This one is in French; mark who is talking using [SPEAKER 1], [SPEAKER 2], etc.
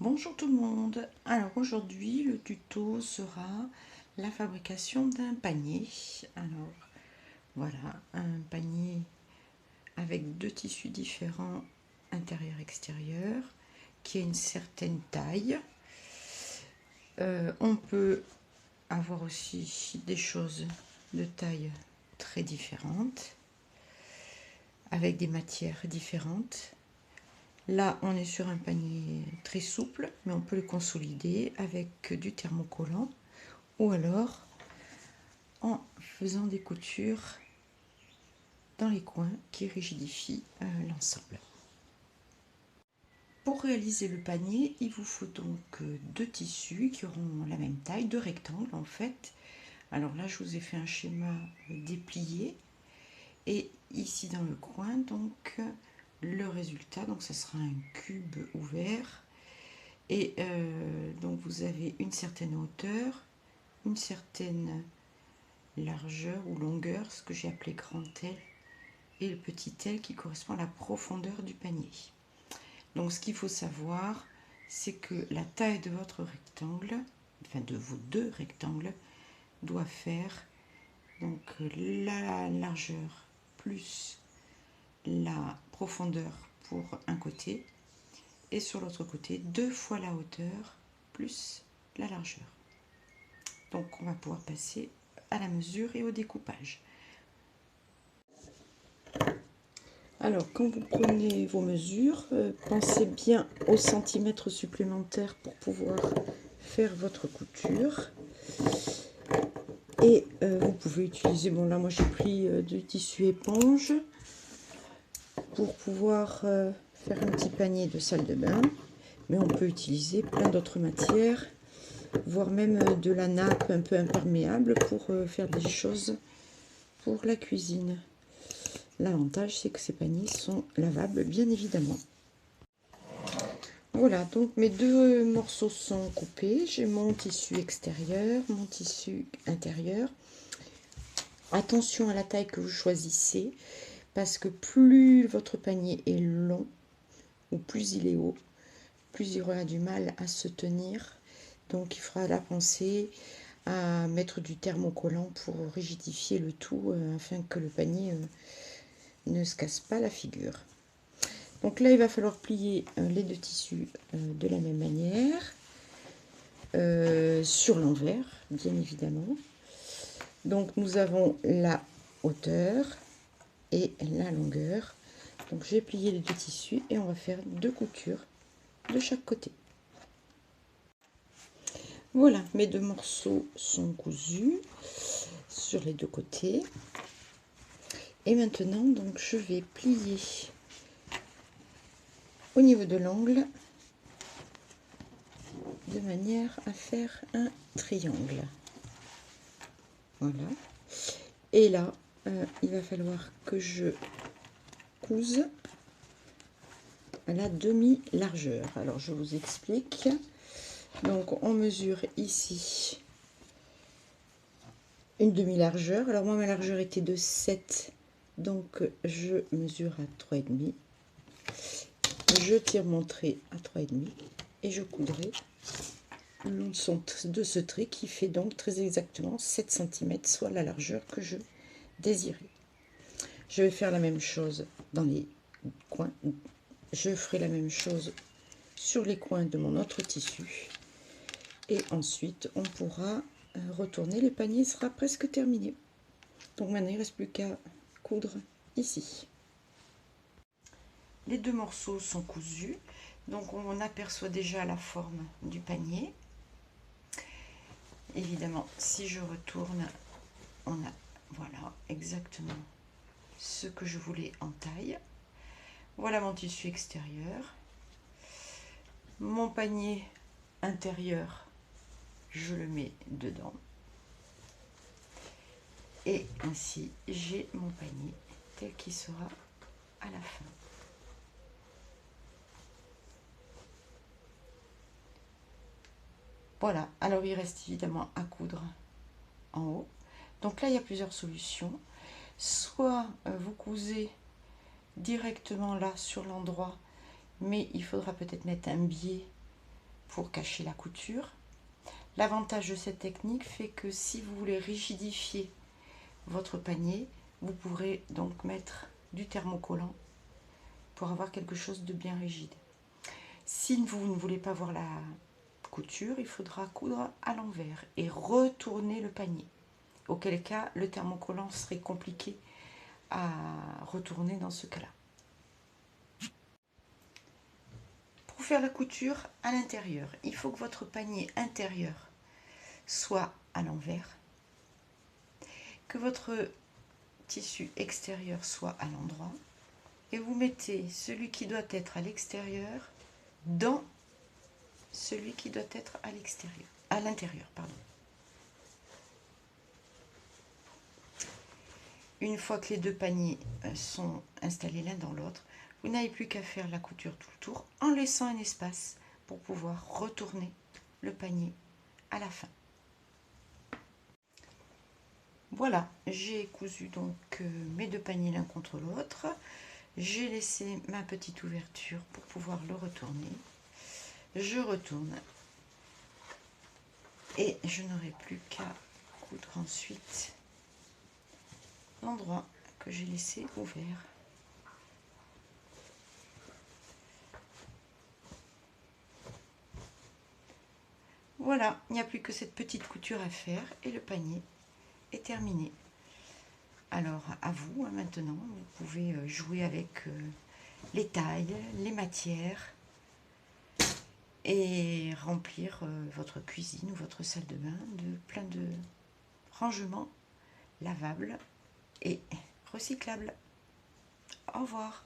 [SPEAKER 1] Bonjour tout le monde. Alors aujourd'hui le tuto sera la fabrication d'un panier. Alors voilà, un panier avec deux tissus différents, intérieur extérieur, qui a une certaine taille. On peut avoir aussi des choses de taille très différentes, avec des matières différentes. Là, on est sur un panier très souple, mais on peut le consolider avec du thermocollant ou alors en faisant des coutures dans les coins qui rigidifient l'ensemble. Pour réaliser le panier, il vous faut donc deux tissus qui auront la même taille, deux rectangles en fait. Alors là, je vous ai fait un schéma déplié et ici dans le coin, donc le résultat, donc ça sera un cube ouvert. Et donc vous avez une certaine hauteur, une certaine largeur ou longueur, ce que j'ai appelé grand L, et le petit L qui correspond à la profondeur du panier. Donc ce qu'il faut savoir, c'est que la taille de votre rectangle, enfin de vos deux rectangles, doit faire donc la largeur plus la profondeur pour un côté, et sur l'autre côté, 2 fois la hauteur plus la largeur. Donc on va pouvoir passer à la mesure et au découpage. Alors quand vous prenez vos mesures, pensez bien aux centimètres supplémentaires pour pouvoir faire votre couture. Et vous pouvez utiliser, bon là moi j'ai pris du tissu éponge pour pouvoir faire un petit panier de salle de bain, mais on peut utiliser plein d'autres matières, voire même de la nappe un peu imperméable pour faire des choses pour la cuisine. L'avantage, c'est que ces paniers sont lavables, bien évidemment. Voilà, donc mes deux morceaux sont coupés. J'ai mon tissu extérieur, mon tissu intérieur. Attention à la taille que vous choisissez, parce que plus votre panier est long, ou plus il est haut, plus il aura du mal à se tenir. Donc il faudra la penser à mettre du thermocollant pour rigidifier le tout, afin que le panier ne se casse pas la figure. Donc là, il va falloir plier les deux tissus de la même manière, sur l'envers, bien évidemment. Donc nous avons la hauteur et la longueur. Donc j'ai plié les deux tissus et on va faire deux coutures de chaque côté. Voilà, mes deux morceaux sont cousus sur les deux côtés. Et maintenant, donc, je vais plier au niveau de l'angle de manière à faire un triangle. Voilà. Et là, il va falloir que je couse à la demi-largeur. Alors, je vous explique. Donc, on mesure ici une demi-largeur. Alors, moi, ma largeur était de 7. Donc, je mesure à 3,5. Je tire mon trait à 3,5 et je coudrai le long de ce trait qui fait donc très exactement 7 cm, soit la largeur que je désirais. Je vais faire la même chose dans les coins. Je ferai la même chose sur les coins de mon autre tissu. Et ensuite, on pourra retourner. Le panier sera presque terminé. Donc maintenant, il ne reste plus qu'à coudre ici. Les deux morceaux sont cousus. Donc on aperçoit déjà la forme du panier. Évidemment, si je retourne, on a, voilà, exactement ce que je voulais en taille. Voilà mon tissu extérieur. Mon panier intérieur, je le mets dedans. Et ainsi, j'ai mon panier tel qu'il sera à la fin. Voilà, alors il reste évidemment à coudre en haut. Donc là, il y a plusieurs solutions. Soit vous cousez directement là sur l'endroit, mais il faudra peut-être mettre un biais pour cacher la couture. L'avantage de cette technique fait que si vous voulez rigidifier votre panier, vous pourrez donc mettre du thermocollant pour avoir quelque chose de bien rigide. Si vous ne voulez pas voir la couture, il faudra coudre à l'envers et retourner le panier. Auquel cas, le thermocollant serait compliqué à retourner dans ce cas-là. Pour faire la couture à l'intérieur, il faut que votre panier intérieur soit à l'envers, que votre tissu extérieur soit à l'endroit, et vous mettez celui qui doit être à l'extérieur dans celui qui doit être à l'extérieur, à l'intérieur, pardon. Une fois que les deux paniers sont installés l'un dans l'autre, vous n'avez plus qu'à faire la couture tout le tour en laissant un espace pour pouvoir retourner le panier à la fin. Voilà, j'ai cousu donc mes deux paniers l'un contre l'autre. J'ai laissé ma petite ouverture pour pouvoir le retourner. Je retourne et je n'aurai plus qu'à coudre ensuite l'endroit que j'ai laissé ouvert. Voilà, il n'y a plus que cette petite couture à faire et le panier est terminé. Alors à vous maintenant, vous pouvez jouer avec les tailles, les matières et remplir votre cuisine ou votre salle de bain de plein de rangements lavables et recyclables. Au revoir.